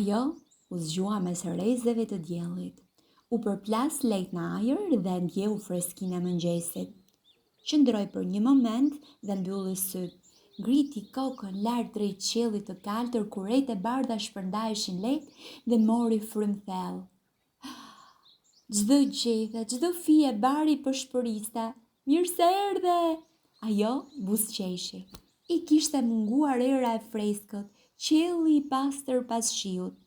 Ajo u zgjua mes rrezeve të diellit. U përplas lejt në ajër dhe ndjeu freskinë e mëngjesit. Qëndroi për një moment dhe mbylli syt. Ngriti kokën lart drejt qiellit të kaltër ku rejt e bardha shpërndaheshin lehtë dhe mori frym thellë. Çdo gjethë, çdo fije bari përshpëriste. Mirë se erdhe! Ajo buzëqeshi. I kishte munguar era e freskët, qielli i pastër pas shiut.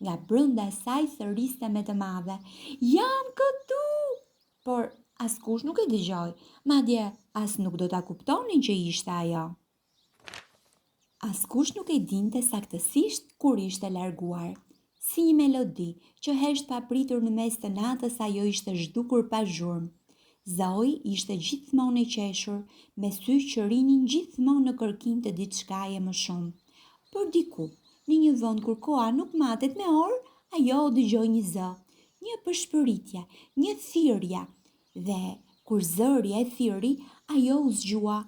Nga brenda saj thëriste me të madhe. Jam këtu! Por askush nuk e dëgjoi, madje as nuk do ta kuptonin që ishte ajo. Askush nuk e dinte saktësisht kur ishte larguar. Si një melodi që hesht papritur në mes të natës, ajo ishte zhdukur pa zhurmë. Zoi ishte gjithmonë i qeshur, me sy që rinin gjithmonë në kërkim të diçkaje më shumë. Por diku, në një vend kur koha nuk matet me orë, ajo dëgjoi një zë, një përshpëritje, një thirrje. Dhe kur zëri e thirri, ajo u zgjua,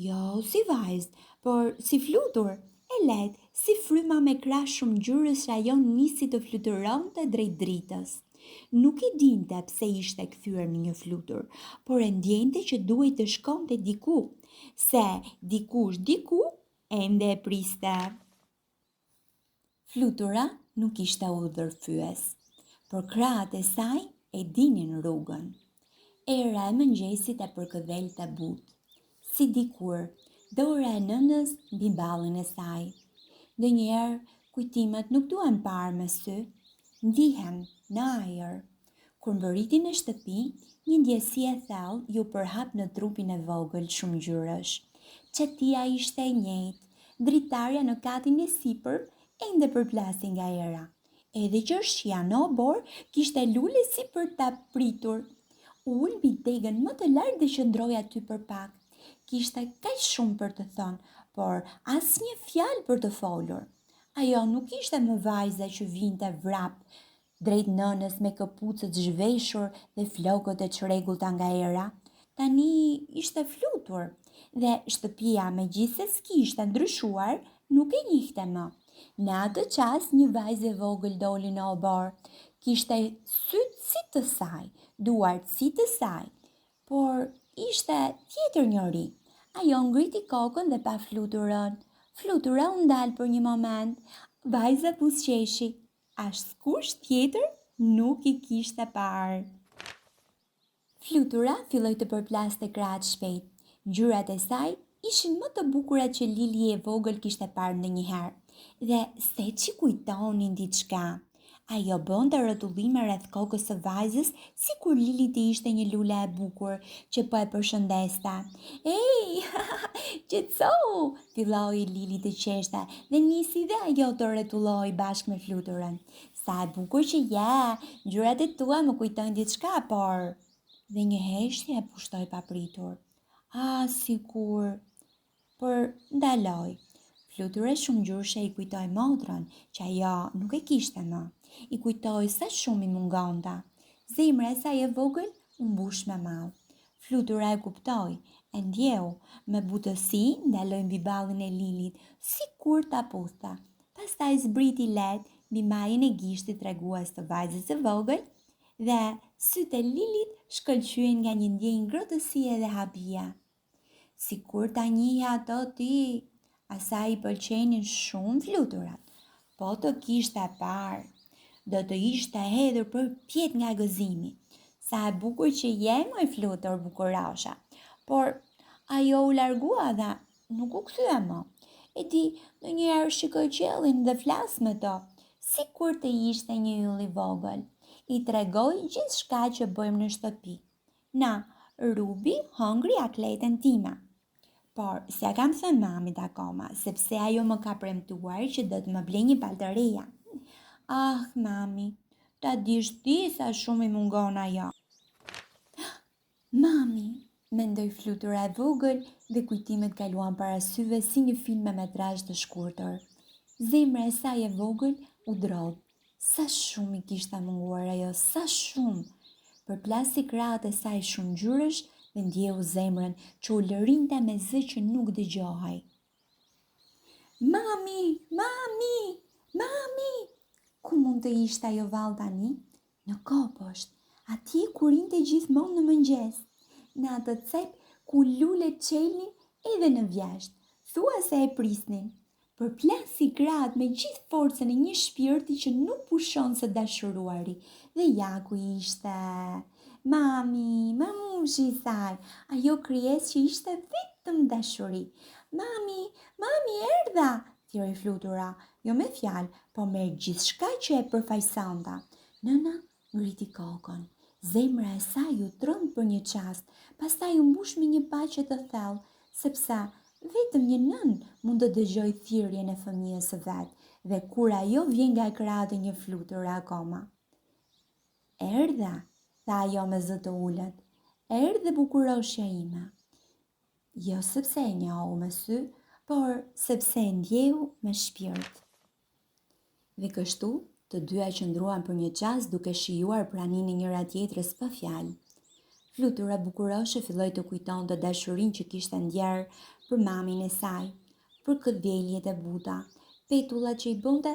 jo si vajzë, por si flutur. E lehtë, si fryma me krah shumë ngjyrës që ajo nisi të fluturonte drejt dritës. Nuk i dinte pse ishte kthyer në një flutur, por e ndjente që duhej të shkonte diku, se dikush diku ende e priste. Flutura nuk ishte udhërfyes, por krahët e saj e dinin rrugën. Era e mëngjesit e përkëdhelte butë, si dikur dora e nënës mbi ballin e saj. Ndonjëherë kujtimet nuk duhen parë me sy, ndihen në ajër. Kur mbërriti në shtëpi, një ndjesi e thellë ju përhap në trupin e vogël shumë ngjyrësh. Çetia ishte e njëjtë, dritarja në katin e sipër ende përplasi nga era. Edhe qershia në obor kishte lule si për ta pritur. Ul mbi degën më të lartë dhe qëndroi aty për pak. Kishte kaq shumë për të thënë, por asnjë fjalë për të folur. Ajo nuk ishte më vajza që vinte vrap drejt nënës me këpucët zhveshur dhe flokët e çrregullta nga era. Tani ishte flutur dhe shtëpia megjithëse kishte ndryshuar, nuk e njihte më. Në atë çast një vajzë e vogël doli në obor. Kishte syt si të saj, duart si të saj, por ishte tjetër njëri. Ajo ngriti kokën dhe pa fluturën. Flutura u ndal për një moment. Vajza buzëqeshi. Askush tjetër nuk i kishte parë. Flutura filloi të përplaste krahët shpejt. Ngjyrat e saj ishin më të bukura që Lili e vogël kishte parë ndonjëherë. Dhe se që kujtonin diçka. Ajo bënte rrotullime rreth kokës së vajzës, sikur Lili të ishte një lule e bukur që po e përshëndeste. Ej, qetëso, filloi Lili të qeshte dhe nisi dhe ajo të rrotulloi bashkë me fluturën. Sa e bukur që je, ngjyrat e tua më kujtojnë diçka, por... Dhe një heshtje e pushtoi papritur. Sikur, por ndaloi. Flutura shumë ngjyrshe i kujtoi motrën, që ajo nuk e kishte më. I kujtoi sa shumë i mungonte. Zemra e saj e vogël u mbush me mall. Flutura e kuptoi, e ndjeu, me butësi ndaloi mbi ballin e Lilit, sikur ta puthte. Pastaj zbriti lehtë mbi majën e gishtit tregues të vajzës së vogël dhe sytë e Lilit shkëlqyen nga një ndjenjë ngrohtësie dhe habie. Sikur ta njihje ato ti, asaj i pëlqenin shumë fluturat. Po të kishte parë, do të ishte hedhur për pjet nga gëzimi. Sa e bukur që je, moj flutur bukurosha. Por ajo u largua dhe nuk u kthye më. E di, ndonjëherë shikoj qiellin dhe flas me to, sikur të ishte një yll i vogël. I tregoj gjithçka që bëjmë në shtëpi. Na, Rubi hongri akletën time. Por, s'ja kam thënë mamit akoma, sepse ajo më ka premtuar që do të më blej një paltë reja. Mami, ta dish ti sa shumë i mungon ajo. Mami, mendoi flutura e vogël dhe kujtimet kaluan para syve si një film me metrazh të shkurtër. Zemra e saj e vogël u drodh. Sa shumë i kishte munguar ajo, sa shumë. Përplasi krahët e saj shumë ngjyrësh dhe ndjeu zemrën që u lërinte me zë që nuk dëgjohej. Mami, mami, mami! mund të ishte ajo vallë tani? Në kopësht, atje ku rinte gjithmonë në mëngjes, në atë cep ku lulet qelnin edhe në vjashtë, thua se e prisnin. Përplasi gratë me gjithë forcën e një shpirti që nuk pushon së dashuruari. Dhe ja ku ishte mami, mamushi i saj, ajo krijesë që ishte vetëm dashuri. Mami erdha, thiri flutura, jo me fjalë, po me gjithçka që e përfaqësonte. Nëna ngriti kokën. Zemra e saj u trënd për një çast, pastaj u mbush me një paqe të thellë, sepse vetëm një nën mund të dëgjoj thirrjen e fëmijës së vet, dhe kur ajo vjen nga krahët e një fluture akoma. Erdha, tha ajo me zë të ulët. Erdhe bukuroshja ime. Jo sepse e njohu me sy, por sepse e ndjehu me shpirt. Dhe kështu, të dyja qëndruan për një çast duke shijuar praninë e njëra tjetrës pa fjalë. Flutura bukuroshe filloi të kujtonte dashurinë që kishte ndjerë për mamin e saj, për këdheljet e buta, petullat që i bënte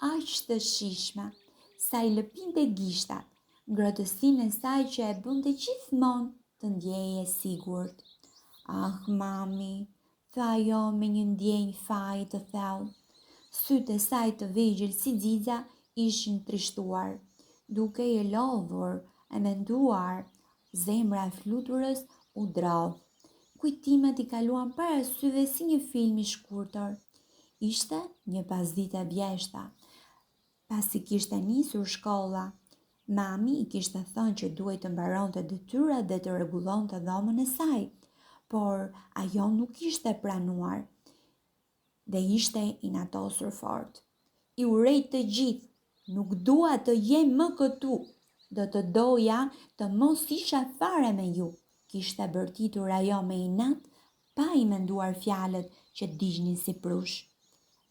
aq të shijshme, sa i lëpinte gishtat, ngrohtësinë e saj që e bënte gjithmonë të ndjehej e sigurt. Ah, mami, tha ajo me një ndjenjë faji të thellë. Sytë e saj të vegjël si xixa ishin trishtuar, duke i lodhur e menduar. Zemra e fluturës u drodh. Kujtimet i kaluan para syve si një film i shkurtër. Ishte një pasdite bjeshta. Pasi kishte nisur shkolla, mami i kishte thënë që duhej të mbaronte detyrat dhe të rregullonte dhomën e saj, por ajo nuk ishte pranuar dhe ishte inatosur fort. I urej të gjithë, nuk dua të jem më këtu. Do të doja të mos isha fare me ju, kishte bërtitur ajo me inat, pa i menduar fjalët që digjnin si prush.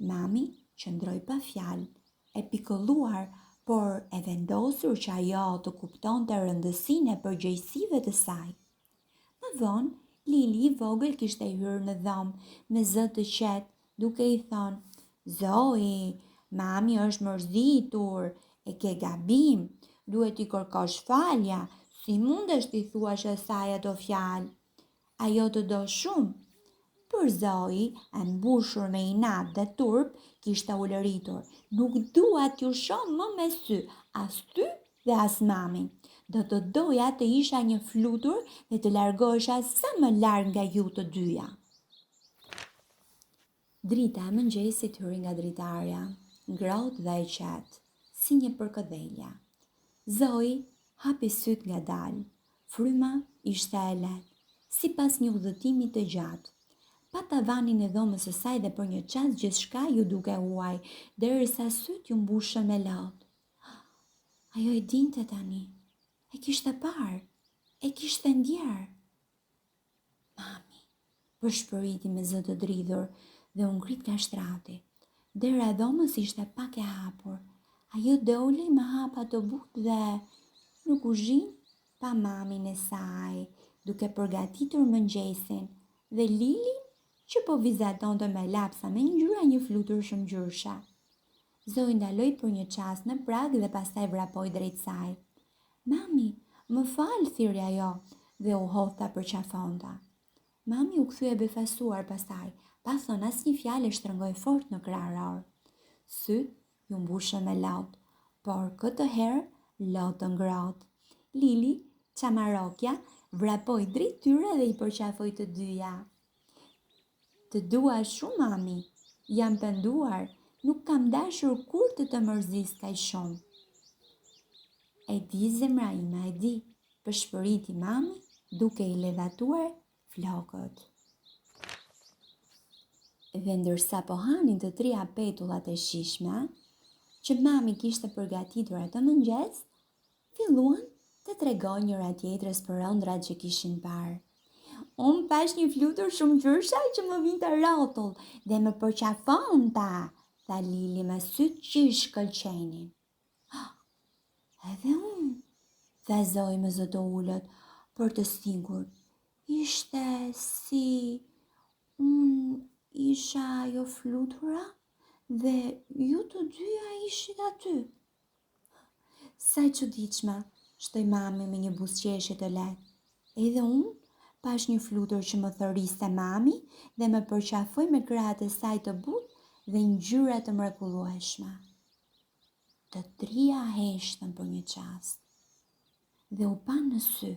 Mami qëndroi pa fjalë, e pikëlluar, por e vendosur që ajo të kuptonte rëndësinë e përgjegjësive të saj. Më vonë, Lili i vogël kishte hyrë në dhomë me zë të qetë, duke i thënë: "Zoe, mami është mërzitur, e ke gabim. Duhet i kërkosh falja, si mundesh t'i thuash asaj ato fjalë? Ajo të do shumë." Për Zoe, e mbushur me inat dhe turp, kishte ulëritur: "Nuk dua t'ju shoh më me sy, as ty dhe as mamin. Do të doja të isha një flutur dhe të largohesha sa më larg nga ju të dyja." Drita e mëngjesit hyri nga dritarja, ngrohtë dhe e qetë, si një përkëdhelja. Zoe hapi syt ngadalë. Fryma ishte e lehtë, sipas një udhëtimi të gjatë. Pa tavanin e dhomës së saj dhe për një çast gjithçka ju duke huaj, derisa syt ju mbushën me lotë. Ajo e dinte tani, e kishte parë, e kishte ndjerë. Mami, përshpëriti me zë të dridhur dhe u ngrit nga shtrati. Dera e dhomës ishte pak e hapur. Ajo doli me hapa të butë dhe në kuzhinë pa mamin e saj, duke përgatitur mëngjesin, dhe Lilin që po vizatonte me lapsa me ngjyra një flutur shumëngjyrëshe. Zoe ndaloi për një çast në prag dhe pastaj vrapoi drejt saj. "Mami, më fal", thiri ajo dhe u hodha për qafonta. Mami u kthye befasuar pastaj, pa thënë asnjë fjalë, e shtrëngoi fort në krahëror. Syt ju mbushën me lotë, por këtë herë lotë ngrohtë. Lili, çamarokja, vrapoi drejt tyre dhe i përqafoi të dyja. "Të dua shumë, mami. Jam penduar, nuk kam dashur kur të mërzis kaq shumë." "E di, zemra ime, e di", përshpëriti mami, duke i lëvatuar flokët. Dhe ndërsa po hanin të trija petullat e shijshme që mami kishte përgatitur atë mëngjes, filluan të tregojnë njëra tjetrës për ëndrat që kishin parë. "Unë pash një flutur shumëngjyrëshe që më vinte rrotull dhe më përqafonta", tha Lili me syt që i shkëlqenin. "Edhe unë", tha Zoe me zë të ulët, për të sigurt. "Ishte si unë isha ajo flutura dhe ju të dyja ishit aty." Sa e çuditshme, shtoi mami me një buzëqeshje të lehtë. Edhe unë pash një flutur që më thëriste mami dhe më përqafoi me krahët e saj të butë dhe ngjyra të mrekullueshme. Të trija heshtën për një çast dhe u pa në sy,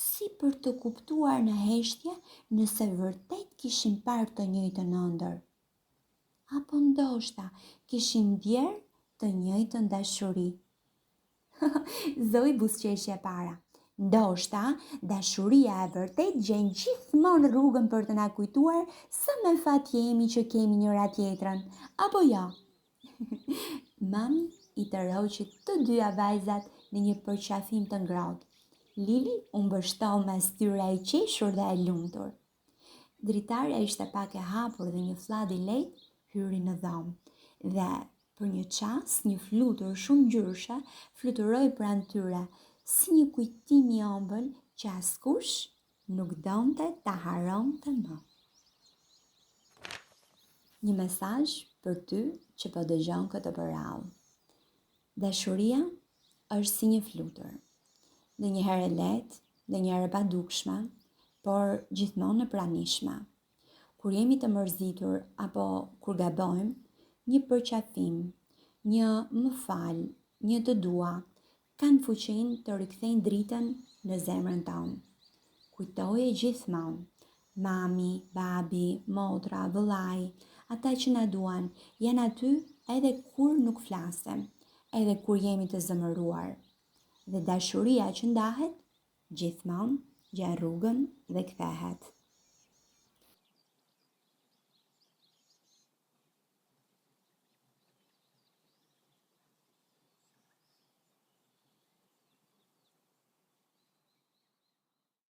si për të kuptuar në heshtje nëse vërtet kishin parë të njëjtën ëndër. Apo ndoshta kishin ndjerë të njëjtën dashuri. Zoi buzëqeshja para. Ndoshta dashuria e vërtet gjen gjithmonë rrugën për të na kujtuar sa me fat jemi që kemi njëra tjetrën, apo jo? Mami i tërhoqi të dyja vajzat në një përqafim të ngrohtë. Lili u mbështeu mes tyre e qeshur dhe e lumtur. Dritarja ishte pak e hapur dhe një fllad i lehtë hyri në dhomë dhe për një çast një flutur shumë ngjyrshe fluturoi pranë tyre, si një kujtim i ëmbël që askush nuk donte ta haronte më. Një mesazh për ty që po dëgjon këtë përrall. Dashuria është si një flutur. Dhe njëherë e lehtë, dhe njëherë e padukshme, por gjithmonë e pranishme. Kur jemi të mërzitur apo kur gabojmë, një përqafim, një më fal, një të dua, kanë fuqinë të rikthejnë dritën në zemrën tonë. Kujtoje gjithmonë, mami, babi, motra, vëllai, ata që na duan, janë aty edhe kur nuk flasim, edhe kur jemi të zëmëruar. Dhe dashuria që ndahet, gjithmonë gjen rrugën dhe kthehet.